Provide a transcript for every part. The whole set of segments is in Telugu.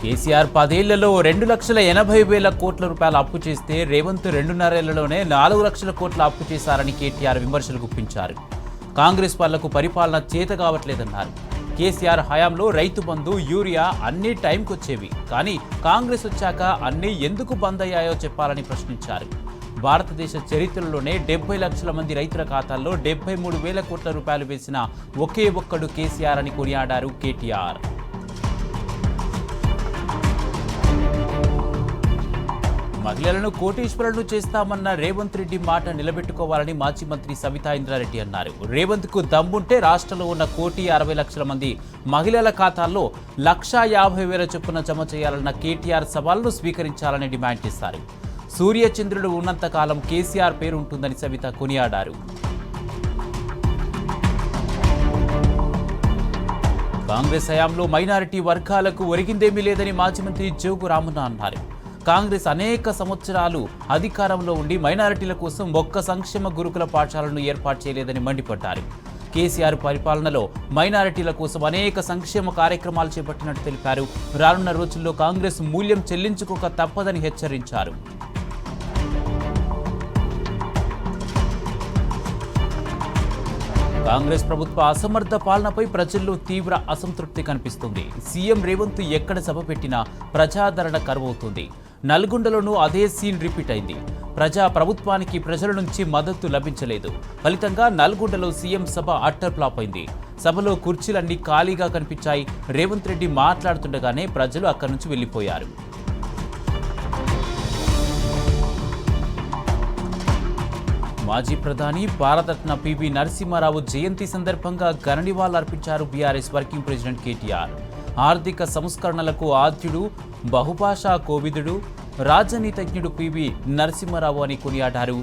కేసీఆర్ 10 ఏళ్లలో 2,80,000 కోట్ల రూపాయల అప్పు చేస్తే రేవంత్ 2.5 ఏళ్లలోనే 4 లక్షల కోట్ల అప్పు చేశారని కేటీఆర్ విమర్శలు గుప్పించారు. కాంగ్రెస్ పార్లకు పరిపాలన చేత కావట్లేదన్నారు. కేసీఆర్ హయాంలో రైతు బంధు, యూరియా అన్ని టైంకొచ్చేవి, కానీ కాంగ్రెస్ వచ్చాక అన్నీ ఎందుకు బంద్ అయ్యాయో చెప్పాలని ప్రశ్నించారు. భారతదేశ చరిత్రలోనే 70 లక్షల మంది రైతుల ఖాతాల్లో 73,000 కోట్ల రూపాయలు వేసిన ఒకే ఒక్కడు కేసీఆర్ అని కొనియాడారు కేటీఆర్. మహిళలను కోటీశ్వరులను చేస్తామన్న రేవంత్ రెడ్డి మాట నిలబెట్టుకోవాలని మాజీ మంత్రి సబితా ఇంద్రారెడ్డి అన్నారు. రేవంత్కు దమ్ముంటే రాష్ట్రంలో ఉన్న 1,60,00,000 మంది మహిళల ఖాతాల్లో 1,50,000 చొప్పున జమ చేయాలన్న కేటీఆర్ సవాల్ను స్వీకరించాలని డిమాండ్ చేశారు. సూర్యచంద్రుడు ఉన్నంతకాలం కేసీఆర్ పేరు ఉంటుందని సబిత కొనియాడారు. కాంగ్రెస్ హయాంలో మైనారిటీ వర్గాలకు ఒరిగిందేమీ లేదని మాజీ మంత్రి జోగు రామన్న అన్నారు. కాంగ్రెస్ అనేక సంవత్సరాలు అధికారంలో ఉండి మైనారిటీల కోసం ఒక్క సంక్షేమ గురుకుల పాఠశాలను ఏర్పాటు చేయలేదని మండిపడ్డారు. కేసీఆర్ పరిపాలనలో మైనారిటీల కోసం అనేక సంక్షేమ కార్యక్రమాలు చేపట్టినట్టు తెలిపారు. రానున్న రోజుల్లో కాంగ్రెస్ మూల్యం చెల్లించుకోక తప్పదని హెచ్చరించారు. కాంగ్రెస్ ప్రభుత్వ అసమర్థ పాలనపై ప్రజల్లో తీవ్ర అసంతృప్తి కనిపిస్తుంది. సీఎం రేవంత్ ఎక్కడ సభ పెట్టినా ప్రజాదరణ కరువవుతుంది. నల్గొండలోనూ అదే సీన్ రిపీట్ అయింది. ప్రజా ప్రభుత్వానికి ప్రజల నుంచి మద్దతు లభించలేదు. ఫలితంగా నల్గొండలో సీఎం సభ అట్టర్ ఫ్లాప్ అయింది. సభలో కుర్చీలన్నీ ఖాళీగా కనిపించాయి. రేవంత్ రెడ్డి మాట్లాడుతుండగానే ప్రజలు అక్కడి నుంచి వెళ్లిపోయారు. మాజీ ప్రధాని భారతరత్న పివి నరసింహారావు జయంతి సందర్భంగా ఘన నివాళులర్పించారు బీఆర్ఎస్ వర్కింగ్ ప్రెసిడెంట్ కేటీఆర్. ఆర్థిక సంస్కరణలకు ఆద్యుడు, బహుభాషా కోవిదుడు, రాజనీతిజ్ఞుడు పివి నరసింహారావు అని కొనియాడారు.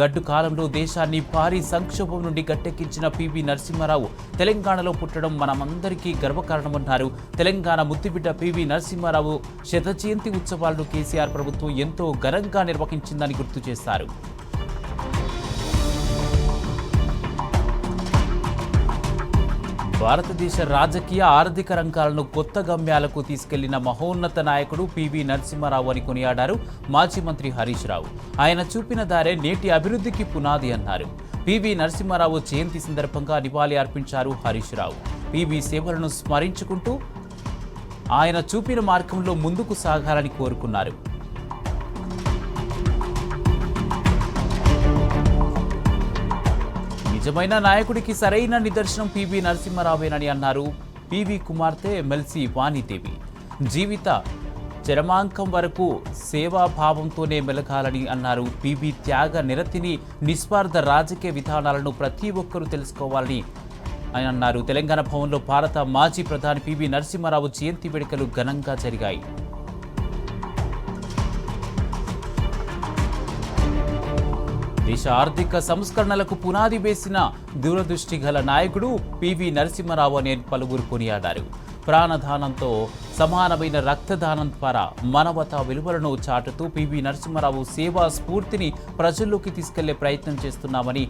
గడ్డు కాలంలో దేశాన్ని భారీ సంక్షోభం నుండి గట్టెక్కించిన పివి నరసింహారావు తెలంగాణలో పుట్టడం మనమందరికీ గర్వకారణమన్నారు. తెలంగాణ ముద్దుబిడ్డ పివి నరసింహారావు శత జయంతి ఉత్సవాలను కేసీఆర్ ప్రభుత్వం ఎంతో ఘనంగా నిర్వహించిందని గుర్తు చేశారు. భారతదేశ రాజకీయ, ఆర్థిక రంగాలను కొత్త గమ్యాలకు తీసుకెళ్లిన మహోన్నత నాయకుడు పివి నరసింహారావు అని కొనియాడారు మాజీ మంత్రి హరీష్ రావు. ఆయన చూపిన దారే నేటి అభివృద్ధికి పునాది అన్నారు. పివి నరసింహారావు జయంతి సందర్భంగా నివాళి అర్పించారు హరీష్ రావు. పివి సేవలను స్మరించుకుంటూ ఆయన చూపిన మార్గంలో ముందుకు సాగాలని కోరుకున్నారు. నిజమైన నాయకుడికి సరైన నిదర్శనం పివి నరసింహారావేనని అన్నారు. పివి కుమార్తె ఎమ్మెల్సీ వాణిదేవి జీవిత చరమాంకం వరకు సేవాభావంతోనే మెలగాలని అన్నారు. పివి త్యాగ నిరతిని, నిస్వార్థ రాజకీయ విధానాలను ప్రతి ఒక్కరూ తెలుసుకోవాలని ఆయన అన్నారు. తెలంగాణ భవన్లో భారత మాజీ ప్రధాని పివి నరసింహారావు జయంతి వేడుకలు ఘనంగా జరిగాయి. దేశ ఆర్థిక సంస్కరణలకు పునాది వేసిన దూరదృష్టి గల నాయకుడు పివి నరసింహారావు అని పలువురు కొనియాడారు. ప్రాణదానంతో సమానమైన రక్తదానం ద్వారా మానవతా విలువలను చాటుతూ పివి నరసింహారావు సేవా స్ఫూర్తిని ప్రజల్లోకి తీసుకెళ్లే ప్రయత్నం చేస్తున్నామని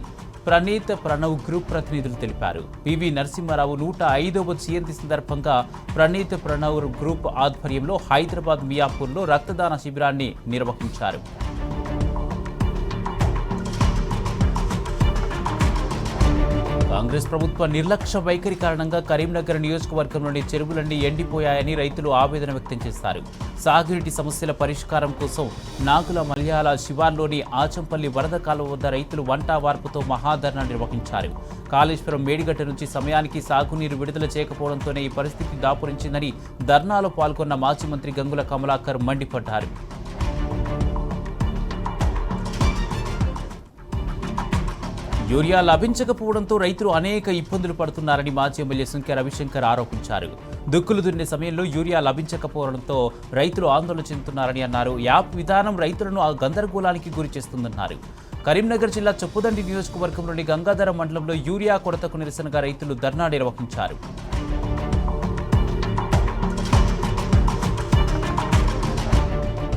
ప్రణీత్ ప్రణవ్ గ్రూప్ ప్రతినిధులు తెలిపారు. పివి నరసింహారావు 105వ జయంతి సందర్భంగా ప్రణీత్ ప్రణవ్ గ్రూప్ ఆధ్వర్యంలో హైదరాబాద్ మియాపూర్లో రక్తదాన శిబిరాన్ని నిర్వహించారు. కాంగ్రెస్ ప్రభుత్వ నిర్లక్ష్య వైఖరి కారణంగా కరీంనగర్ నియోజకవర్గంలోని చెరువులన్నీ ఎండిపోయాయని రైతులు ఆవేదన వ్యక్తం చేశారు. సాగునీటి సమస్యల పరిష్కారం కోసం నాగుల మలయాళ శివార్లోని ఆచంపల్లి వరద కాలువ వద్ద రైతులు వంట వార్పుతో మహాధర్నా నిర్వహించారు. కాళేశ్వరం మేడిగడ్డ నుంచి సమయానికి సాగునీరు విడుదల చేయకపోవడంతోనే ఈ పరిస్థితి దాపురించిందని ధర్నాలో పాల్గొన్న మాజీ మంత్రి గంగుల కమలాకర్ మండిపడ్డారు. యూరియా లభించకపోవడంతో రైతులు అనేక ఇబ్బందులు పడుతున్నారని మాజీ ఎమ్మెల్యే సుంకె రవిశంకర్ ఆరోపించారు. దుక్కులు దున్నే సమయంలో యూరియా లభించకపోవడంతో రైతులు ఆందోళన చెందుతున్నారని అన్నారు. యాప్ విధానం రైతులను గందరగోళానికి గురి చేస్తుందన్నారు. కరీంనగర్ జిల్లా చొప్పుదండి నియోజకవర్గంలోని గంగాధర మండలంలో యూరియా కొరతకు నిరసనగా రైతులు ధర్నా నిర్వహించారు.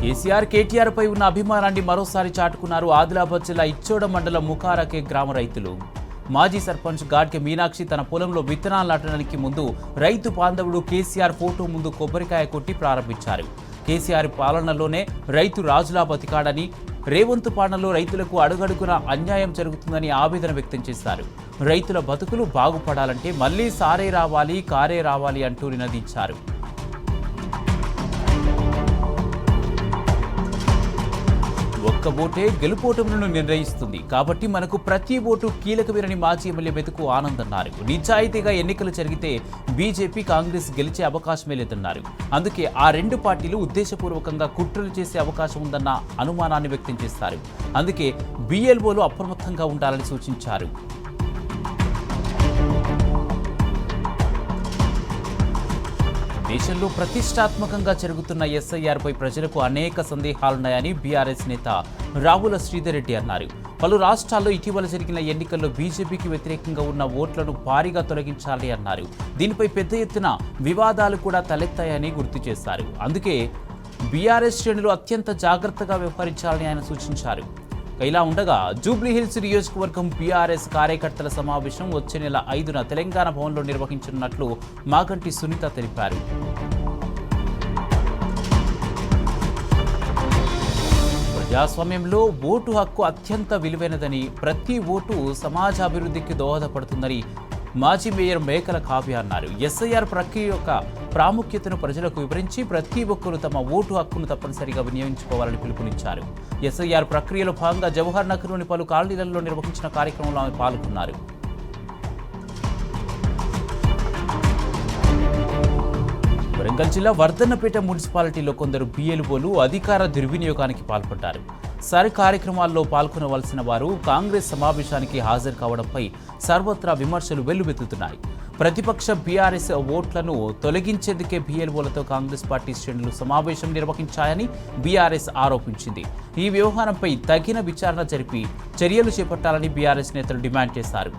కేసీఆర్, కేటీఆర్ పై ఉన్న అభిమానాన్ని మరోసారి చాటుకున్నారు. ఆదిలాబాద్ జిల్లా ఇచ్చోడ మండలం ముఖారకే గ్రామ రైతులు మాజీ సర్పంచ్ గాడ్కే మీనాక్షి తన పొలంలో విత్తనాలు నాటడానికి ముందు రైతు బాంధవుడు కేసీఆర్ ఫోటో ముందు కొబ్బరికాయ కొట్టి ప్రారంభించారు. కేసీఆర్ పాలనలోనే రైతు రాజులా బతికాడని, రేవంత్ పాలనలో రైతులకు అడుగడుగున అన్యాయం జరుగుతుందని ఆవేదన వ్యక్తం చేశారు. రైతుల బతుకులు బాగుపడాలంటే మళ్లీ సారే రావాలి, కారే రావాలి అంటూ నినదించారు. ఒక్క ఓటే గెలుపోటములను నిర్ణయిస్తుంది కాబట్టి మనకు ప్రతి ఓటు కీలకమేనని మాజీ ఎమ్మెల్యే మెతుకు ఆనంద్ అన్నారు. నిజాయితీగా ఎన్నికలు జరిగితే బీజేపీ, కాంగ్రెస్ గెలిచే అవకాశమే లేదన్నారు. అందుకే ఆ రెండు పార్టీలు ఉద్దేశపూర్వకంగా కుట్రలు చేసే అవకాశం ఉందన్న అనుమానాన్ని వ్యక్తం చేశారు. అందుకే బీఎల్ఓలు అప్రమత్తంగా ఉండాలని సూచించారు. దేశంలో ప్రతిష్టాత్మకంగా జరుగుతున్న ఎస్ఐఆర్పై ప్రజలకు అనేక సందేహాలున్నాయని బీఆర్ఎస్ నేత రావుల శ్రీధర్ రెడ్డి అన్నారు. పలు రాష్ట్రాల్లో ఇటీవల జరిగిన ఎన్నికల్లో బీజేపీకి వ్యతిరేకంగా ఉన్న ఓట్లను భారీగా తొలగించాలని అన్నారు. దీనిపై పెద్ద ఎత్తున వివాదాలు కూడా తలెత్తాయని గుర్తు చేశారు. అందుకే బీఆర్ఎస్ శ్రేణులు అత్యంత జాగ్రత్తగా వ్యవహరించాలని ఆయన సూచించారు. ఇలా ఉండగా జూబ్లీహిల్స్ నియోజకవర్గం బీఆర్ఎస్ కార్యకర్తల సమావేశం వచ్చే నెల 5న తెలంగాణ భవన్లో నిర్వహించనున్నట్లు మాగంటి సునీత తెలిపారు. ప్రజాస్వామ్యంలో ఓటు హక్కు అత్యంత విలువైనదని, ప్రతి ఓటు సమాజ అభివృద్ధికి దోహదపడుతుందని మాజీ మేయర్ మేకల కావ్య అన్నారు. ఎస్ఐఆర్ ప్రక్రియ యొక్క ప్రాముఖ్యతను ప్రజలకు వివరించి ప్రతి ఒక్కరూ తమ ఓటు హక్కును తప్పనిసరిగా వినియోగించుకోవాలని పిలుపునిచ్చారు. ఎస్ఐఆర్ ప్రక్రియలో భాగంగా జవహర్ నగర్లోని పలు కాలనీలలో నిర్వహించిన కార్యక్రమంలో ఆమె పాల్గొన్నారు. వరంగల్ జిల్లా వర్ధన్నపేట మున్సిపాలిటీలో కొందరు బీఎల్ఓలు అధికార దుర్వినియోగానికి పాల్పడ్డారు. కార్యక్రమాల్లో పాల్గొనవలసిన వారు కాంగ్రెస్ సమావేశానికి హాజరు కావడంపై సర్వత్రా విమర్శలు వెల్లువెత్తుతున్నాయి. ప్రతిపక్ష బీఆర్ఎస్ ఓట్లను తొలగించేందుకే బీఎల్ఓలతో కాంగ్రెస్ పార్టీ శ్రేణులు సమావేశం నిర్వహించాయని బీఆర్ఎస్ ఆరోపించింది. ఈ వ్యవహారంపై తగిన విచారణ జరిపి చర్యలు చేపట్టాలని బీఆర్ఎస్ నేతలు డిమాండ్ చేశారు.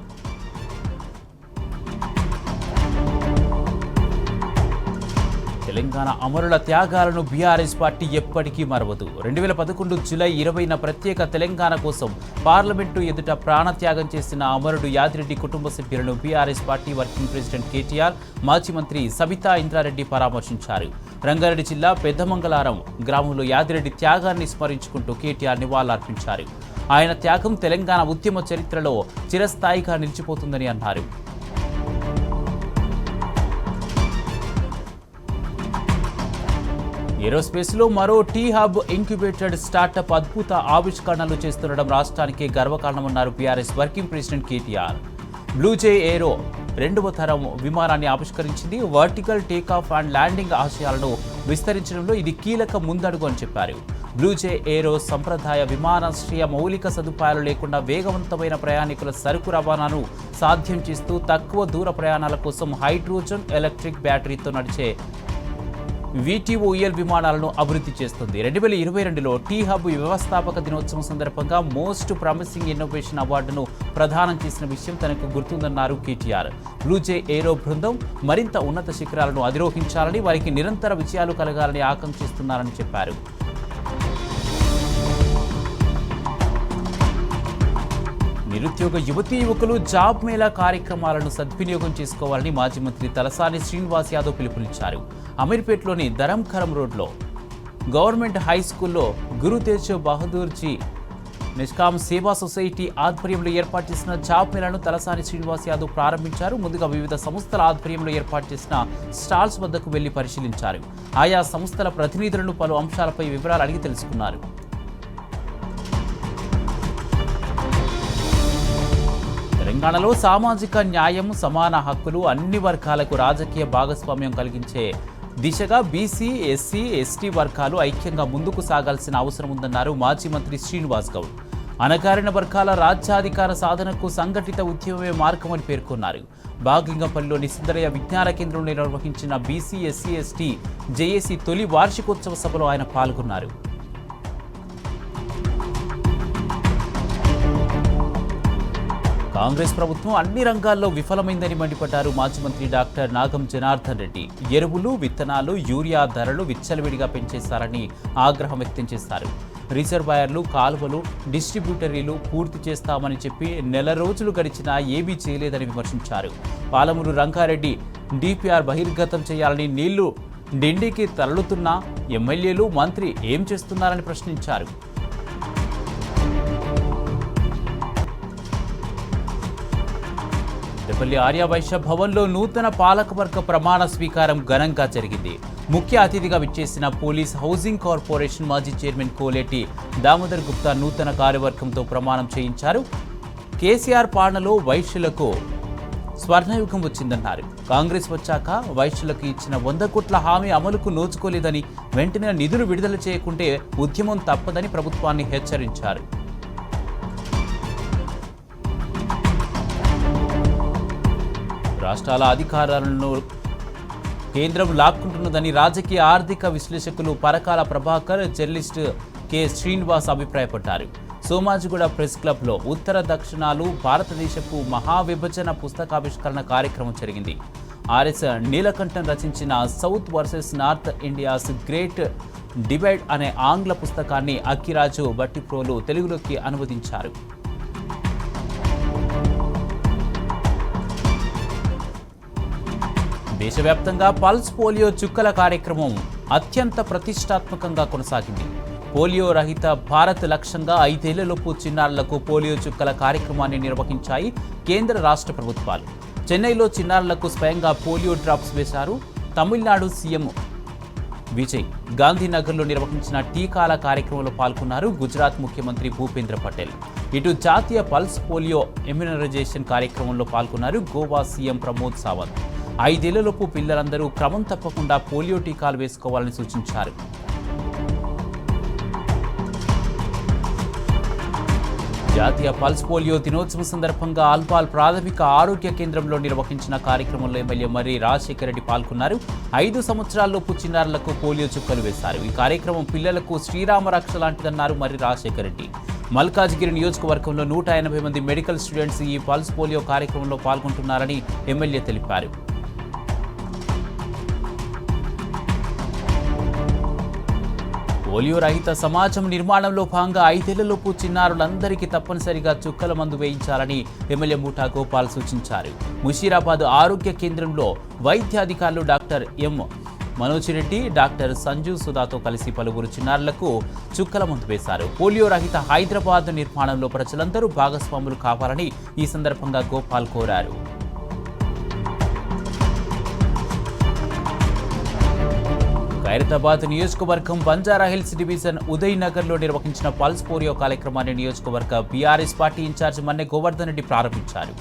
తెలంగాణ అమరుల త్యాగాలను బీఆర్ఎస్ పార్టీ ఎప్పటికీ మరవదు. 2011 జూలై 20న ప్రత్యేక తెలంగాణ కోసం పార్లమెంటు ఎదుట ప్రాణత్యాగం చేసిన అమరుడు యాదిరెడ్డి కుటుంబ సభ్యులను BRS party working president KTR, మాజీ మంత్రి సబితా ఇంద్రారెడ్డి పరామర్శించారు. రంగారెడ్డి జిల్లా పెద్దమంగళారం గ్రామంలో యాదిరెడ్డి త్యాగాన్ని స్మరించుకుంటూ కేటీఆర్ నివాళులర్పించారు. ఆయన త్యాగం తెలంగాణ ఉద్యమ చరిత్రలో చిరస్థాయిగా నిలిచిపోతుందని అన్నారు. ఏరోస్పేస్లో మరో టీ హబ్ ఇంక్యుబేటెడ్ స్టార్టప్ అద్భుత ఆవిష్కరణలు చేస్తుండడం రాష్ట్రానికి గర్వకారణమన్నారు బీఆర్ఎస్ వర్కింగ్ ప్రెసిడెంట్ కేటీఆర్. బ్లూజే ఏరో 2వ తరం విమానాన్ని ఆవిష్కరించింది. వర్టికల్ టేకాఫ్ అండ్ ల్యాండింగ్ ఆశయాలను విస్తరించడంలో ఇది కీలక ముందడుగు అని చెప్పారు. బ్లూజే ఏరో సంప్రదాయ విమానాశ్రయ మౌలిక సదుపాయాలు లేకుండా వేగవంతమైన ప్రయాణికుల సరుకు రవాణాను సాధ్యం చేస్తూ తక్కువ దూర ప్రయాణాల కోసం హైడ్రోజన్ ఎలక్ట్రిక్ బ్యాటరీతో నడిచే VTOL విమానాలను అభివృద్ధి చేస్తుంది. 2022లో టీ హబ్ వ్యవస్థాపక దినోత్సవం సందర్భంగా మోస్ట్ ప్రామిసింగ్ ఇన్నోవేషన్ అవార్డును ప్రదానం చేసిన విషయం తనకు గుర్తుందన్నారు కేటీఆర్. బ్లూజే ఏరో బృందం మరింత ఉన్నత శిఖరాలను అధిరోహించాలని, వారికి నిరంతర విజయాలు కలగాలని ఆకాంక్షిస్తున్నారని చెప్పారు. నిరుద్యోగ యువకులు జాబ్ మేళా కార్యక్రమాలను సద్వినియోగం చేసుకోవాలని మాజీ మంత్రి తలసాని శ్రీనివాస్ యాదవ్ పిలుపునిచ్చారు. అమీర్పేట్లోని ధరంఖరం రోడ్లో గవర్నమెంట్ హై స్కూల్లో గురు తేజ్ బహదూర్ జీ నిష్కామ్ సేవా సొసైటీ ఆధ్వర్యంలో ఏర్పాటు చేసిన జాబ్ మేళాను తలసాని శ్రీనివాస్ యాదవ్ ప్రారంభించారు. ముందుగా వివిధ సంస్థల ఆధ్వర్యంలో ఏర్పాటు చేసిన స్టాల్స్ వద్దకు వెళ్లి పరిశీలించారు. ఆయా సంస్థల ప్రతినిధులను పలు అంశాలపై వివరాలు అడిగి తెలుసుకున్నారు. తెలంగాణలో సామాజిక న్యాయం, సమాన హక్కులు, అన్ని వర్గాలకు రాజకీయ భాగస్వామ్యం కలిగించే దిశగా బీసీ, ఎస్సీ, ఎస్టీ వర్గాలు ఐక్యంగా ముందుకు సాగాల్సిన అవసరం ఉందన్నారు మాజీ మంత్రి శ్రీనివాస్ గౌడ్. అణగారిన వర్గాల రాజ్యాధికార సాధనకు సంఘటిత ఉద్యమమే మార్గమని పేర్కొన్నారు. బాగ్లింగంపల్లిలోని సుందరయ్య విజ్ఞాన కేంద్రంలో నిర్వహించిన బీసీ, ఎస్సీ, ఎస్టీ జేఏసీ తొలి వార్షికోత్సవ సభలో ఆయన పాల్గొన్నారు. కాంగ్రెస్ ప్రభుత్వం అన్ని రంగాల్లో విఫలమైందని మండిపడ్డారు మాజీ మంత్రి డాక్టర్ నాగం జనార్దన్ రెడ్డి. ఎరువులు, విత్తనాలు, యూరియా ధరలు విచ్చలవిడిగా పెంచేశారని ఆగ్రహం వ్యక్తం చేశారు. రిజర్వాయర్లు, కాలువలు, డిస్ట్రిబ్యూటరీలు పూర్తి చేస్తామని చెప్పి నెల రోజులు గడిచినా ఏమీ చేయలేదని విమర్శించారు. పాలమూరు రంగారెడ్డి డిపిఆర్ బహిర్గతం చేయాలని నీళ్లు డిండికి తరలుతున్న ఎమ్మెల్యేలు, మంత్రి ఏం చేస్తున్నారని ప్రశ్నించారు. పెద్దపల్లి ఆర్యవైశ్య భవన్లో నూతన పాలకవర్గ ప్రమాణ స్వీకారం ఘనంగా జరిగింది. ముఖ్య అతిథిగా విచ్చేసిన పోలీస్ హౌసింగ్ కార్పొరేషన్ మాజీ చైర్మన్ కోలేటి దామోదర్ గుప్తా నూతన కార్యవర్గంతో ప్రమాణం చేయించారు. కేసీఆర్ పాలనలో వైశ్యులకు స్వర్ణయుగం వచ్చిందన్నారు. కాంగ్రెస్ వచ్చాక వైశ్యులకు ఇచ్చిన 100 కోట్ల హామీ అమలుకు నోచుకోలేదని, వెంటనే నిధులు విడుదల చేయకుంటే ఉద్యమం తప్పదని ప్రభుత్వాన్ని హెచ్చరించారు. రాష్ట్రాల అధికారాలను కేంద్రం లాక్కుంటున్నదని రాజకీయ ఆర్థిక విశ్లేషకులు పరకాల ప్రభాకర్, జర్నలిస్ట్ కె శ్రీనివాస్ అభిప్రాయపడ్డారు. సోమాజిగూడ ప్రెస్ క్లబ్లో ఉత్తర దక్షిణాలు భారతదేశపు మహావిభజన పుస్తకావిష్కరణ కార్యక్రమం జరిగింది. ఆర్ఎస్ నీలకంఠన్ రచించిన south versus north India's great divide అనే ఆంగ్ల పుస్తకాన్ని అక్కిరాజు బట్టిప్రోలు తెలుగులోకి అనువదించారు. దేశవ్యాప్తంగా పల్స్ పోలియో చుక్కల కార్యక్రమం అత్యంత ప్రతిష్టాత్మకంగా కొనసాగింది. పోలియో రహిత భారత్ లక్ష్యంగా 5 ఏళ్లలోపు చిన్నారులకు పోలియో చుక్కల కార్యక్రమాన్ని నిర్వహించాయి కేంద్ర రాష్ట్ర ప్రభుత్వాలు. చెన్నైలో చిన్నారులకు స్వయంగా పోలియో డ్రాప్స్ వేశారు. తమిళనాడు సీఎం విజయ్ గాంధీనగర్లో నిర్వహించిన టీకాల కార్యక్రమంలో పాల్గొన్నారు. గుజరాత్ ముఖ్యమంత్రి భూపేంద్ర పటేల్ ఇటు జాతీయ పల్స్ పోలియో ఇమ్యునైజేషన్ కార్యక్రమంలో పాల్గొన్నారు. గోవా సీఎం ప్రమోద్ సావంత్ 5 ఏళ్లలోపు పిల్లలందరూ క్రమం తప్పకుండా పోలియో టీకాలు వేసుకోవాలని సూచించారు. జాతీయ పల్స్ పోలియో దినోత్సవం సందర్భంగా ఆల్పాల్ ప్రాథమిక ఆరోగ్య కేంద్రంలో నిర్వహించిన కార్యక్రమంలో ఎమ్మెల్యే మర్రి రాజశేఖర రెడ్డి పాల్గొన్నారు. 5 సంవత్సరాల్లోపు చిన్నారులకు పోలియో చుక్కలు వేశారు. ఈ కార్యక్రమం పిల్లలకు శ్రీరామ రక్ష లాంటిదన్నారు మర్రి రాజశేఖర రెడ్డి. మల్కాజ్గిరి నియోజకవర్గంలో 180 మంది మెడికల్ స్టూడెంట్స్ ఈ పల్స్ పోలియో కార్యక్రమంలో పాల్గొంటున్నారని ఎమ్మెల్యే తెలిపారు. పోలియో రహిత సమాజం నిర్మాణంలో భాగంగా 5 ఏళ్లలోపు చిన్నారులందరికీ తప్పనిసరిగా చుక్కల మందు వేయించాలని ఎమ్మెల్యే మూటా గోపాల్ సూచించారు. ముషీరాబాద్ ఆరోగ్య కేంద్రంలో వైద్యాధికారులు doctor M Manoj Reddy, doctor Sanju సుధాతో కలిసి పలువురు చిన్నారులకు చుక్కల మందు వేశారు. పోలియో రహిత హైదరాబాద్ నిర్మాణంలో ప్రజలందరూ భాగస్వాములు కావాలని ఈ సందర్భంగా గోపాల్ కోరారు. ఖైరతాబాద్ నియోజకవర్గం బంజారాహిల్స్ డివిజన్ ఉదయ్ నగర్లో నిర్వహించిన పల్స్ పోలియో కార్యక్రమాన్ని నియోజకవర్గ BRS party incharge Manne Govardhan Reddy ప్రారంభించారు.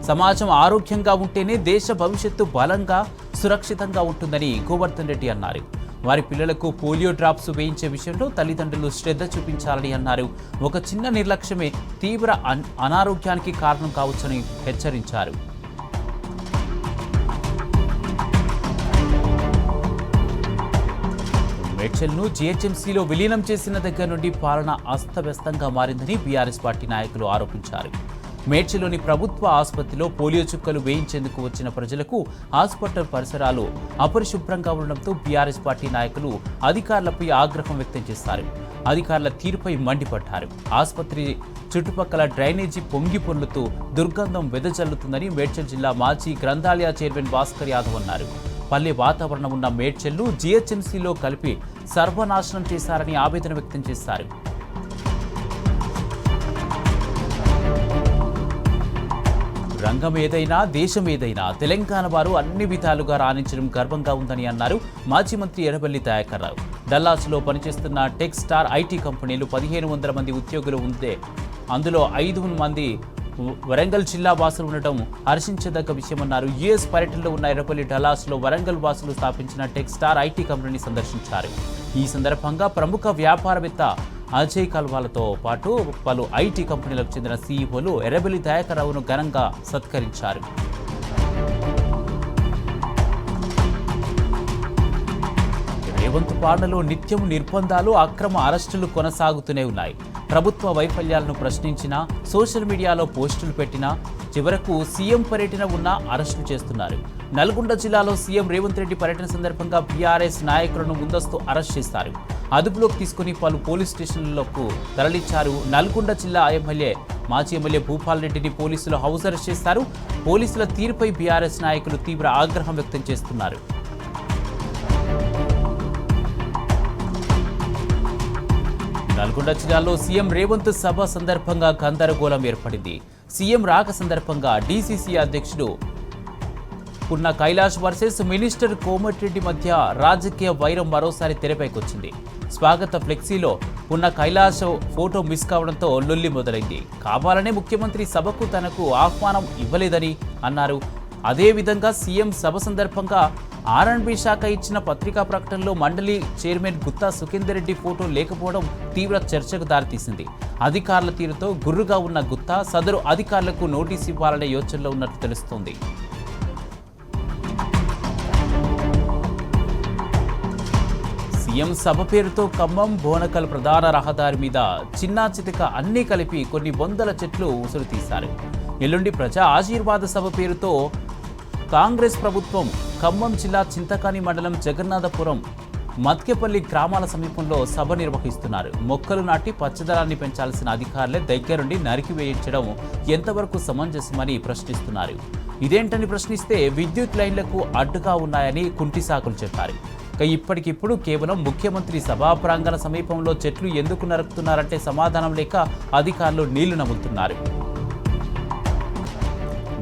సమాజం ఆరోగ్యంగా ఉంటేనే దేశ భవిష్యత్తు బలంగా సురక్షితంగా ఉంటుందని గోవర్ధన్ రెడ్డి అన్నారు. వారి పిల్లలకు పోలియో డ్రాప్స్ వేయించే విషయంలో తల్లిదండ్రులు శ్రద్ధ చూపించాలని అన్నారు. ఒక చిన్న నిర్లక్ష్యమే తీవ్ర అనారోగ్యానికి కారణం కావచ్చని హెచ్చరించారు. మేడ్చల్ను జీహెచ్ఎంసీలో విలీనం చేసిన దగ్గర నుండి పాలన అస్తవ్యస్తంగా మారిందని బీఆర్ఎస్ పార్టీ నాయకులు ఆరోపించారు. మేడ్చల్లోని ప్రభుత్వ ఆసుపత్రిలో పోలియో చుక్కలు వేయించేందుకు వచ్చిన ప్రజలకు హాస్పిటల్ పరిసరాలు అపరిశుభ్రంగా ఉండడంతో బీఆర్ఎస్ పార్టీ నాయకులు అధికారులపై ఆగ్రహం వ్యక్తం చేశారు. అధికారుల తీరుపై మండిపడ్డారు. ఆసుపత్రి చుట్టుపక్కల డ్రైనేజీ పొంగి పొర్లుతూ దుర్గంధం వెదజల్లుతుందని మేడ్చల్ జిల్లా మాజీ గ్రంథాలయ చైర్మన్ భాస్కర్ యాదవ్ అన్నారు. పల్లె వాతావరణం ఉన్న మేడ్చల్ను జీహెచ్ఎంసీలో కలిపి సర్వనాశనం చేశారని ఆవేదన వ్యక్తం చేశారు. రంగం ఏదైనా దేశం ఏదైనా తెలంగాణ వారు అన్ని విధాలుగా రాణించడం గర్వంగా ఉందని అన్నారు మాజీ మంత్రి ఎర్రబెల్లి దయాకర్ రావు. డల్లాస్లో పనిచేస్తున్న టెక్ స్టార్ ఐటీ కంపెనీలు 1500 మంది ఉద్యోగులు ఉంటే అందులో 5 మంది వరంగల్ జిల్లా వాసులు ఉండటం హర్షించదగ్గ విషయమన్నారు. యుఎస్ పర్యటనలో ఉన్న ఎర్రపల్లి డల్లాస్లో వరంగల్ వాసులు స్థాపించిన టెక్ స్టార్ ఐటీ కంపెనీని సందర్శించారు. ఈ సందర్భంగా ప్రముఖ వ్యాపారవేత్త అజయ్ కల్వాలతో పాటు పలు ఐటీ కంపెనీలకు చెందిన సీఈఓలు ఎర్రబెల్లి దయాకర్ రావును ఘనంగా సత్కరించారు. రేవంత్ పాలనలో నిత్యం నిర్బంధాలు, అక్రమ అరెస్టులు కొనసాగుతూనే ఉన్నాయి. ప్రభుత్వ వైఫల్యాలను ప్రశ్నించినా, సోషల్ మీడియాలో పోస్టులు పెట్టినా, చివరకు సీఎం పర్యటన ఉన్నా అరెస్టులు చేస్తున్నారు. నల్గొండ జిల్లాలో సీఎం రేవంత్ రెడ్డి పర్యటన సందర్భంగా బీఆర్ఎస్ నాయకులను ముందస్తు అరెస్ట్ చేశారు. అదుపులోకి తీసుకుని పలు పోలీస్ స్టేషన్లకు తరలించారు. నల్గొండ జిల్లా మాజీ ఎమ్మెల్యే భూపాల్ రెడ్డిని పోలీసులు హౌస్ అరెస్ట్ చేశారు. పోలీసుల తీరుపై బీఆర్ఎస్ నాయకులు తీవ్ర ఆగ్రహం వ్యక్తం చేస్తున్నారు. నల్గొండ జిల్లాలో సీఎం రేవంత్ సభ సందర్భంగా గందరగోళం ఏర్పడింది. సీఎం రాక సందర్భంగా డీసీసీ అధ్యక్షుడు పున్న కైలాష్ వర్సెస్ మినిస్టర్ కోమటిరెడ్డి మధ్య రాజకీయ వైరం మరోసారి తెరపైకొచ్చింది. స్వాగత ఫ్లెక్సీలో పున్న కైలాష్ ఫోటో మిస్ కావడంతో లొల్లి మొదలైంది. కావాలనే ముఖ్యమంత్రి సభకు తనకు ఆహ్వానం ఇవ్వలేదని అన్నారు. అదేవిధంగా సీఎం సభ సందర్భంగా ఆర్ఎండ్బి శాఖ ఇచ్చిన పత్రికా ప్రకటనలో మండలి చైర్మన్ గుత్తా సుఖేందర్ రెడ్డి ఫోటో లేకపోవడం తీవ్ర చర్చకు దారితీసింది. అధికారుల తీరుతో గుర్రుగా ఉన్న గుత్తా సదరు అధికారులకు నోటీసు ఇవ్వాలనే యోచనలో ఉన్నట్లు తెలుస్తోంది. సీఎం సభ పేరుతో ఖమ్మం బోనకల్ ప్రధాన రహదారి మీద చిన్నా చితక అన్నీ కలిపి కొన్ని వందల చెట్లు ఉసురు తీశారు. ఎల్లుండి ప్రజా ఆశీర్వాద సభ పేరుతో కాంగ్రెస్ ప్రభుత్వం ఖమ్మం జిల్లా చింతకాని మండలం జగన్నాథపురం మత్కెపల్లి గ్రామాల సమీపంలో సభ నిర్వహిస్తున్నారు. మొక్కలు నాటి పచ్చదనాన్ని పెంచాల్సిన అధికారులే దగ్గరుండి నరికివేయించడం ఎంతవరకు సమంజసమని ప్రశ్నిస్తున్నారు. ఇదేంటని ప్రశ్నిస్తే విద్యుత్ లైన్లకు అడ్డుగా ఉన్నాయని కుంటి సాకులు చెప్పారు. ఇప్పటికిప్పుడు కేవలం ముఖ్యమంత్రి సభా ప్రాంగణ సమీపంలో చెట్లు ఎందుకు నరుకుతున్నారంటే సమాధానం లేక అధికారులు నీళ్లు నములుతున్నారు.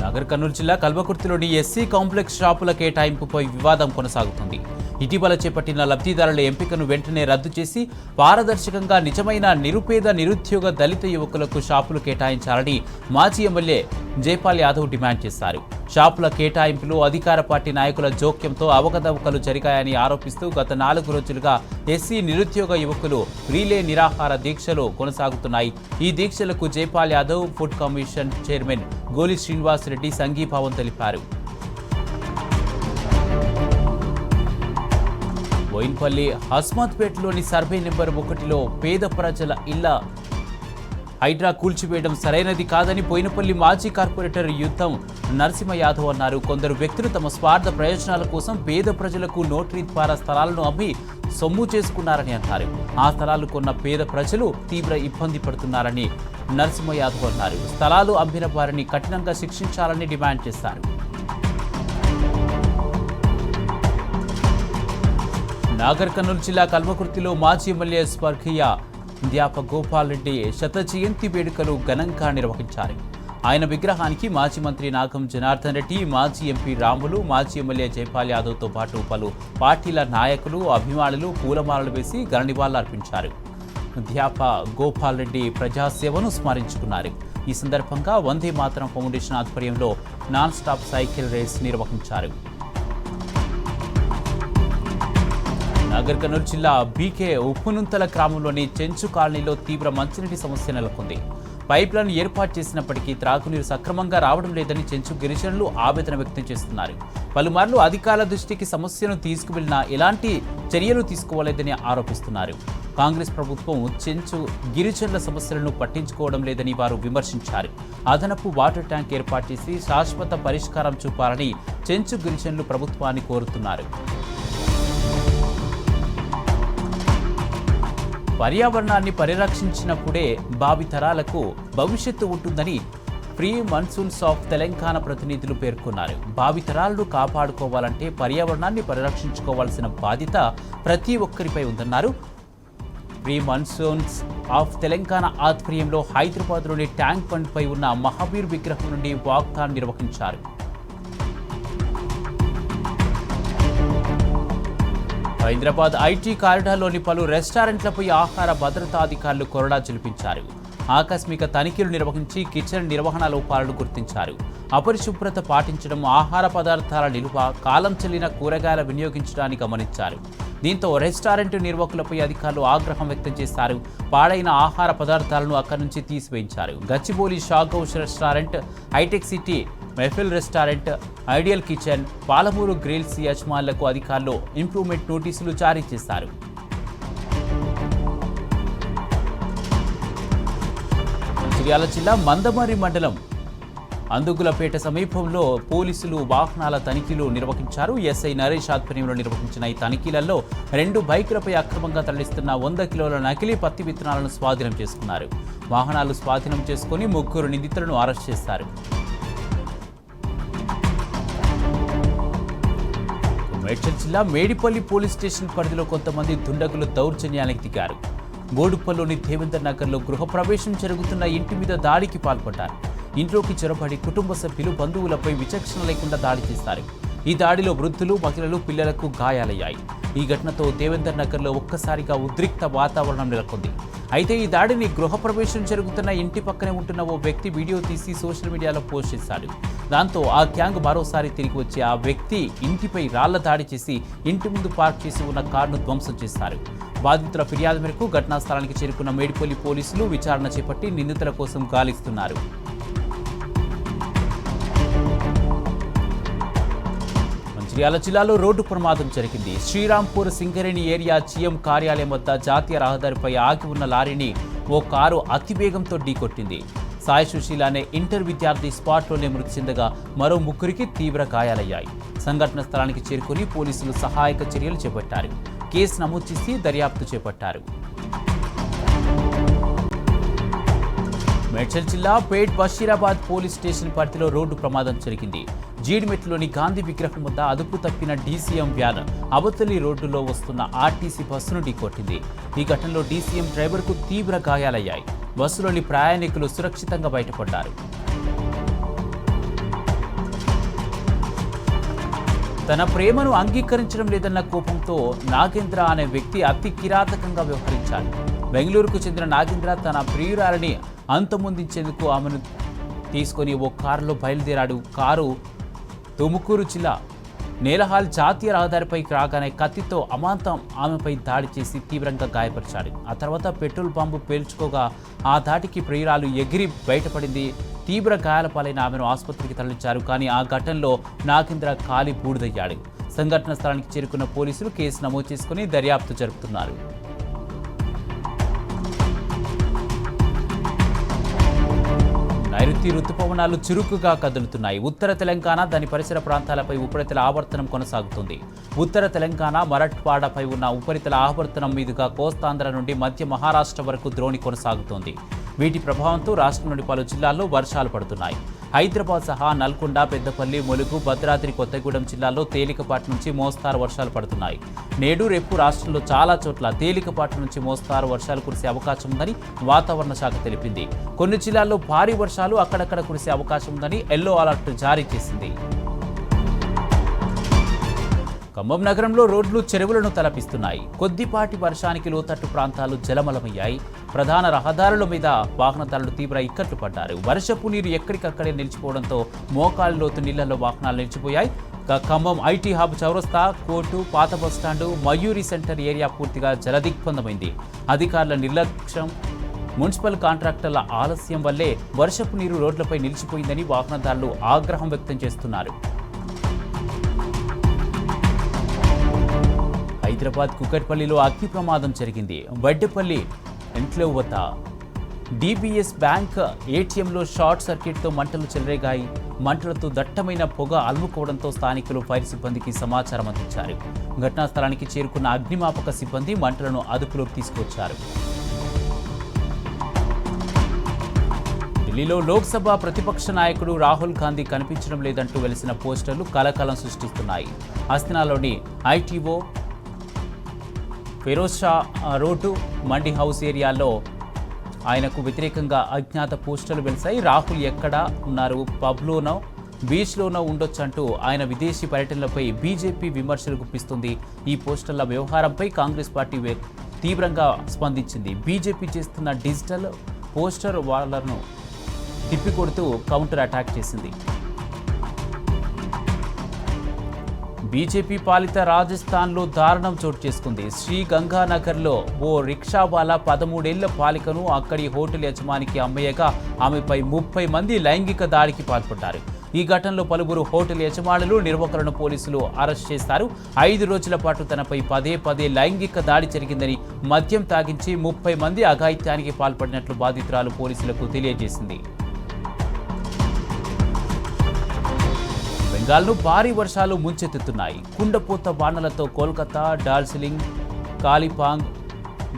నాగర్ కర్నూలు జిల్లా కల్వకుర్తిలోని ఎస్సీ కాంప్లెక్స్ షాపుల కేటాయింపుపై వివాదం కొనసాగుతుంది. ఇటీవల చేపట్టిన లబ్ధిదారుల ఎంపికను వెంటనే రద్దు చేసి పారదర్శకంగా నిజమైన నిరుపేద నిరుద్యోగ దళిత యువకులకు షాపులు కేటాయించాలని మాజీ ఎమ్మెల్యే జైపాల్ యాదవ్ డిమాండ్ చేశారు. షాపుల కేటాయింపులు అధికార పార్టీ నాయకుల జోక్యంతో అవకతవకలు జరిగాయని ఆరోపిస్తూ గత 4 రోజులుగా ఎస్సీ నిరుద్యోగ యువకులు రీలే నిరాహార దీక్షలు కొనసాగుతున్నాయి. ఈ దీక్షలకు Jaipal Yadav, food commission chairman Goli Srinivas Reddy సంఘీభావం తెలిపారు. బోయిన్పల్లి హస్మత్పేటలోని సర్వే నెంబర్ 1లో పేద ప్రజల ఇళ్ల హైడ్రా కూల్చివేయడం సరైనది కాదని బోయినపల్లి మాజీ కార్పొరేటర్ యుద్ధం నరసింహ యాదవ్ అన్నారు. కొందరు వ్యక్తులు తమ స్వార్థ ప్రయోజనాల కోసం పేద ప్రజలకు నోటరీ ద్వారా స్థలాలను అమ్మి సొమ్ము చేసుకున్నారని అన్నారు. ఆ స్థలాలు కొన్న పేద ప్రజలు తీవ్ర ఇబ్బంది పడుతున్నారని నరసింహ యాదవ్ అన్నారు. స్థలాలు అమ్మిన వారిని కఠినంగా శిక్షించాలని డిమాండ్ చేశారు. నాగర్ కర్నూలు జిల్లా కల్వకుర్తిలో మాజీ ఎమ్మెల్యే స్వర్గీయ ధ్యాప గోపాల్ రెడ్డి శత జయంతి వేడుకలు ఘనంగా నిర్వహించారు. ఆయన విగ్రహానికి మాజీ మంత్రి నాగం జనార్దన్ రెడ్డి, మాజీ ఎంపీ రాములు, మాజీ ఎమ్మెల్యే జైపాల్ యాదవ్తో పాటు పలు పార్టీల నాయకులు, అభిమానులు పూలమాలలు వేసి ఘన నివాళులర్పించారు. ధ్యాప గోపాల్ రెడ్డి ప్రజాసేవను స్మరించుకున్నారు. ఈ సందర్భంగా వందే మాతరం ఫౌండేషన్ ఆధ్వర్యంలో నాన్ స్టాప్ సైకిల్ రేస్ నిర్వహించారు. నాగర్ కర్నూలు జిల్లా బీకే ఉప్పునుంతల గ్రామంలోని చెంచు కాలనీలో తీవ్ర మంచినీటి సమస్య నెలకొంది. పైప్లైన్ ఏర్పాటు చేసినప్పటికీ త్రాగునీరు సక్రమంగా రావడం లేదని చెంచు గిరిజనులు ఆవేదన వ్యక్తం చేస్తున్నారు. పలుమార్లు అధికారుల దృష్టికి సమస్యను తీసుకువెళ్లినా ఎలాంటి చర్యలు తీసుకోలేదని ఆరోపిస్తున్నారు. కాంగ్రెస్ ప్రభుత్వం చెంచు గిరిజనుల సమస్యలను పట్టించుకోవడం లేదని వారు విమర్శించారు. అదనపు వాటర్ ట్యాంక్ ఏర్పాటు చేసి శాశ్వత పరిష్కారం చూపాలని చెంచు గిరిజనులు ప్రభుత్వాన్ని కోరుతున్నారు. పర్యావరణాన్ని పరిరక్షించినప్పుడే భావితరాలకు భవిష్యత్తు ఉంటుందని ప్రీ మన్సూన్స్ ఆఫ్ తెలంగాణ ప్రతినిధులు పేర్కొన్నారు. భావితరాలను కాపాడుకోవాలంటే పర్యావరణాన్ని పరిరక్షించుకోవాల్సిన బాధ్యత ప్రతి ఒక్కరిపై ఉందన్నారు. ప్రీ మన్సూన్స్ ఆఫ్ తెలంగాణ ఆధ్వర్యంలో హైదరాబాద్లోని ట్యాంక్ బండ్పై ఉన్న మహావీర్ విగ్రహం నుండి వాక్థాన్ నిర్వహించారు. హైదరాబాద్ ఐటీ కారిడార్లోని పలు రెస్టారెంట్లపై ఆహార భద్రతా అధికారులు కొరడా చిలిపించారు. ఆకస్మిక తనిఖీలు నిర్వహించి కిచెన్ నిర్వహణ లోపాలను గుర్తించారు. అపరిశుభ్రత పాటించడం, ఆహార పదార్థాల నిల్వ, కాలం చెల్లిన కూరగాయల వినియోగించడాన్ని గమనించారు. దీంతో రెస్టారెంట్ నిర్వాహకులపై అధికారులు ఆగ్రహం వ్యక్తం చేశారు. పాడైన ఆహార పదార్థాలను అక్కడి నుంచి తీసివేయించారు. గచ్చిబౌలి షాగ్ హౌస్ రెస్టారెంట్, హైటెక్ City Mehfil restaurant, ideal kitchen, Palamuru grills యజమానులకు అధికారులు ఇంప్రూవ్మెంట్ నోటీసులు జారీ చేశారు. మంచిర్యాల జిల్లా మందమర్రి మండలం అందుగులపేట సమీపంలో పోలీసులు వాహనాల తనిఖీలు నిర్వహించారు. ఎస్ఐ నరేష్ ఆధ్వర్యంలో నిర్వహించిన ఈ తనిఖీలలో 2 బైకులపై అక్రమంగా తరలిస్తున్న 100 కిలోల నకిలీ పత్తి విత్తనాలను స్వాధీనం చేసుకున్నారు. వాహనాలు స్వాధీనం చేసుకుని 3 నిందితులను అరెస్ట్ చేశారు. మేడ్చల్ జిల్లా మేడిపల్లి పోలీస్ స్టేషన్ పరిధిలో కొంతమంది దుండగులు దౌర్జన్యానికి దిగారు. బోడుప్పల్లోని దేవేందర్ నగర్లో గృహప్రవేశం జరుగుతున్న ఇంటి మీద దాడికి పాల్పడ్డారు. ఇంట్లోకి చొరబడి కుటుంబ సభ్యులు బంధువులపై విచక్షణ లేకుండా దాడి చేశారు. ఈ దాడిలో వృద్ధులు, మహిళలు, పిల్లలకు గాయాలయ్యాయి. ఈ ఘటనతో దేవేందర్ నగర్లో ఒక్కసారిగా ఉద్రిక్త వాతావరణం నెలకొంది. అయితే ఈ దాడిని గృహప్రవేశం జరుగుతున్న ఇంటి పక్కనే ఉంటున్న ఓ వ్యక్తి వీడియో తీసి సోషల్ మీడియాలో పోస్ట్ చేశాడు. దాంతో ఆ గ్యాంగ్ మరోసారి తిరిగి వచ్చి ఆ వ్యక్తి ఇంటిపై రాళ్ల దాడి చేసి ఇంటి ముందు పార్క్ చేసి ఉన్న కారును ధ్వంసం చేశారు. బాధితుల ఫిర్యాదు మేరకు ఘటనా స్థలానికి చేరుకున్న మేడిపల్లి పోలీసులు విచారణ చేపట్టి నిందితుల కోసం గాలిస్తున్నారు. మంచిర్యాల జిల్లాలో రోడ్డు ప్రమాదం జరిగింది. శ్రీరాంపూర్ సింగరేణి ఏరియా జీఎం కార్యాలయం వద్ద జాతీయ రహదారిపై ఆగి ఉన్న లారీని ఓ కారు అతివేగంతో ఢీకొట్టింది. సాయి సుశీల్ అనే ఇంటర్ విద్యార్థి స్పాట్లోనే మృతి చెందగా మరో 3కి తీవ్ర గాయాలయ్యాయి. సంఘటన స్థలానికి చేరుకుని పోలీసులు సహాయక చర్యలు చేపట్టారు. కేసు నమోదు చేసి దర్యాప్తు చేపట్టారు. మేడ్చల్ జిల్లా పేట్ బషీరాబాద్ పోలీస్ స్టేషన్ పరిధిలో రోడ్డు ప్రమాదం జరిగింది. జీడిమెట్లోని గాంధీ విగ్రహం వద్ద అదుపు తప్పిన డీసీఎం వ్యాన్ అవతలి రోడ్డులో వస్తున్న ఆర్టీసీ బస్సును ఢీకొట్టింది. ఈ ఘటనలో డీసీఎం డ్రైవర్కు తీవ్ర గాయాలయ్యాయి. బస్సులోని ప్రయాణికులు సురక్షితంగా బయటపడ్డారు. తన ప్రేమను అంగీకరించడం లేదన్న కోపంతో నాగేంద్ర అనే వ్యక్తి అతి కిరాతకంగా వ్యవహరించాడు. బెంగళూరుకు చెందిన నాగేంద్ర తన ప్రియురాలిని అంతమొందించేందుకు ఆమెను తీసుకొని ఓ కారులో బయలుదేరాడు. కారు తుముకూరు జిల్లా నేలహాల్ జాతీయ రహదారిపై రాగానే కత్తితో అమాంతం ఆమెపై దాడి చేసి తీవ్రంగా గాయపరిచాడు. ఆ తర్వాత పెట్రోల్ బాంబు పేల్చుకోగా ఆ దాడికి ప్రియురాలు ఎగిరి బయటపడింది. తీవ్ర గాయాల పాలైన ఆమెను ఆసుపత్రికి తరలించారు. కానీ ఆ ఘటనలో నాగేంద్ర కాలి బూడిదయ్యాడు. సంఘటన స్థలానికి చేరుకున్న పోలీసులు కేసు నమోదు చేసుకుని దర్యాప్తు జరుపుతున్నారు. నైరుతి రుతుపవనాలు చురుకుగా కదులుతున్నాయి. ఉత్తర తెలంగాణ, దాని పరిసర ప్రాంతాలపై ఉపరితల ఆవర్తనం కొనసాగుతుంది. ఉత్తర తెలంగాణ, మరాఠ్వాడపై ఉన్న ఉపరితల ఆవర్తనం మీదుగా కోస్తాంధ్ర నుండి మధ్య మహారాష్ట్ర వరకు ద్రోణి కొనసాగుతోంది. వీటి ప్రభావంతో రాష్ట్రంలోని పలు జిల్లాల్లో వర్షాలు పడుతున్నాయి. హైదరాబాద్ సహా నల్గొండ, పెద్దపల్లి, ములుగు, భద్రాద్రి కొత్తగూడెం జిల్లాల్లో తేలికపాటి నుంచి మోస్తారు వర్షాలు పడుతున్నాయి. నేడు రేపు రాష్ట్రంలో చాలా చోట్ల తేలికపాటి నుంచి మోస్తారు వర్షాలు కురిసే అవకాశం ఉందని వాతావరణ శాఖ తెలిపింది. కొన్ని జిల్లాల్లో భారీ వర్షాలు అక్కడక్కడ కురిసే అవకాశం ఉందని ఎల్లో అలర్ట్ జారీ చేసింది. ఖమ్మం నగరంలో రోడ్లు చెరువులను తలపిస్తున్నాయి. కొద్దిపాటి వర్షానికి లోతట్టు ప్రాంతాలు జలమలమయ్యాయి. ప్రధాన రహదారుల మీద వాహనదారులు తీవ్ర ఇక్కట్లు పడ్డారు. వర్షపు నీరు ఎక్కడికక్కడే నిలిచిపోవడంతో మోకాలు లోతు నీళ్లలో వాహనాలు నిలిచిపోయాయి. ఖమ్మం ఐటీ హబ్ చౌరస్తా, కోర్టు, పాత బస్టాండు, మయూరి సెంటర్ ఏరియా పూర్తిగా జలదిగ్బంధమైంది. అధికారుల నిర్లక్ష్యం, మున్సిపల్ కాంట్రాక్టర్ల ఆలస్యం వల్లే వర్షపు నీరు రోడ్లపై నిలిచిపోయిందని వాహనదారులు ఆగ్రహం వ్యక్తం చేస్తున్నారు. హైదరాబాద్ కుకట్పల్లిలో అగ్ని ప్రమాదం జరిగింది. వడ్డేపల్లి ఎన్క్లేవ్ వద్ద డీబీఎస్ బ్యాంక్ ఏటీఎంలో షార్ట్ సర్క్యూట్తో మంటలు చెలరేగాయి. మంటలతో దట్టమైన పొగ అలుముకోవడంతో స్థానికులు ఫైర్ సిబ్బందికి సమాచారం అందించారు. ఘటనా స్థలానికి చేరుకున్న అగ్నిమాపక సిబ్బంది మంటలను అదుపులోకి తీసుకొచ్చారు. ఢిల్లీలో లోక్సభ ప్రతిపక్ష నాయకుడు రాహుల్ గాంధీ కనిపించడం లేదంటూ వెలిసిన పోస్టర్లు కలకలం సృష్టిస్తున్నాయి. హస్తినాలోని ఐటీఓ, ఫిరోజ్ షా రోడ్డు, మండి హౌస్ ఏరియాల్లో ఆయనకు వ్యతిరేకంగా అజ్ఞాత పోస్టర్లు వెలిశాయి. రాహుల్ ఎక్కడ ఉన్నారు, పబ్లోనో బీచ్లోనో ఉండొచ్చంటూ ఆయన విదేశీ పర్యటనలపై బీజేపీ విమర్శలు గుప్పిస్తుంది. ఈ పోస్టర్ల వ్యవహారంపై కాంగ్రెస్ పార్టీ తీవ్రంగా స్పందించింది. బీజేపీ చేస్తున్న డిజిటల్ పోస్టర్ వాళ్లను తిప్పికొడుతూ కౌంటర్ అటాక్ చేసింది. బీజేపీ పాలిత రాజస్థాన్లో దారుణం చోటు చేసుకుంది. శ్రీ గంగానగర్లో ఓ రిక్షావాలా 13 ఏళ్ల బాలికను అక్కడి హోటల్ యజమానికి అమ్మేయగా ఆమెపై 30 మంది లైంగిక దాడికి పాల్పడ్డారు. ఈ ఘటనలో పలువురు హోటల్ యజమానులు నిర్వాహకులను పోలీసులు అరెస్ట్ చేశారు. 5 రోజుల పాటు తనపై పదే లైంగిక దాడి జరిగిందని, మద్యం తాగించి 30 మంది అఘాయిత్యానికి పాల్పడినట్లు బాధితురాలు పోలీసులకు తెలియజేసింది. బెంగాల్ను భారీ వర్షాలు ముంచెత్తుతున్నాయి. కుండపోత వానలతో కోల్కతా, డార్జిలింగ్, కాలిపాంగ్,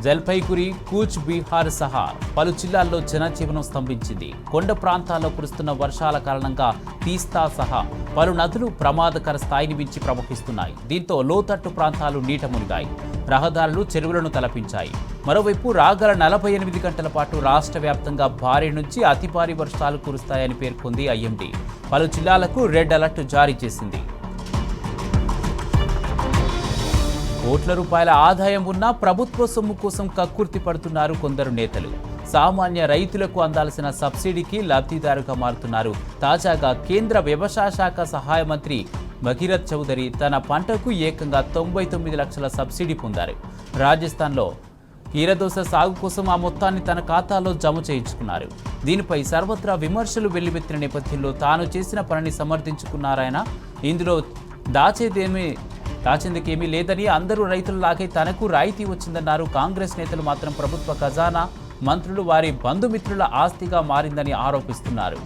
జల్పైగురి, కూచ్ బీహార్ సహా పలు జిల్లాల్లో జనజీవనం స్తంభించింది. కొండ ప్రాంతాల్లో కురుస్తున్న వర్షాల కారణంగా తీస్తా సహా పలు నదులు ప్రమాదకర స్థాయిని మించి ప్రవహిస్తున్నాయి. దీంతో లోతట్టు ప్రాంతాలు నీట మునిగాయి. రహదారులు, చెరువులను తలపించాయి. మరోవైపు రాగల 48 గంటల పాటు రాష్ట్ర వ్యాప్తంగా భారీ నుంచి అతి భారీ వర్షాలు కురుస్తాయని పేర్కొంది ఐఎండీ. పలు జిల్లాలకు రెడ్ అలర్ట్ జారీ చేసింది. కోట్ల రూపాయల ఆదాయం ఉన్నా ప్రభుత్వ సొమ్ము కోసం కక్కుర్తి పడుతున్నారు కొందరు నేతలు. సామాన్య రైతులకు అందాల్సిన సబ్సిడీకి లబ్ధిదారుగా మారుతున్నారు. తాజాగా కేంద్ర వ్యవసాయ శాఖ సహాయ మంత్రి భగీరథ్ చౌదరి తన పంటకు ఏకంగా 99 లక్షల సబ్సిడీ పొందారు. రాజస్థాన్లో కీరదోస సాగు కోసం ఆ మొత్తాన్ని తన ఖాతాలో జమ చేయించుకున్నారు. దీనిపై సర్వత్రా విమర్శలు వెల్లువెత్తిన నేపథ్యంలో తాను చేసిన పనిని సమర్థించుకున్నారాయన. ఇందులో దాచేందుకేమీ లేదని, అందరూ రైతులలాగే తనకు రాయితీ వచ్చిందన్నారు. కాంగ్రెస్ నేతలు మాత్రం ప్రభుత్వ ఖజానా మంత్రులు వారి బంధుమిత్రుల ఆస్తిగా మారిందని ఆరోపిస్తున్నారు.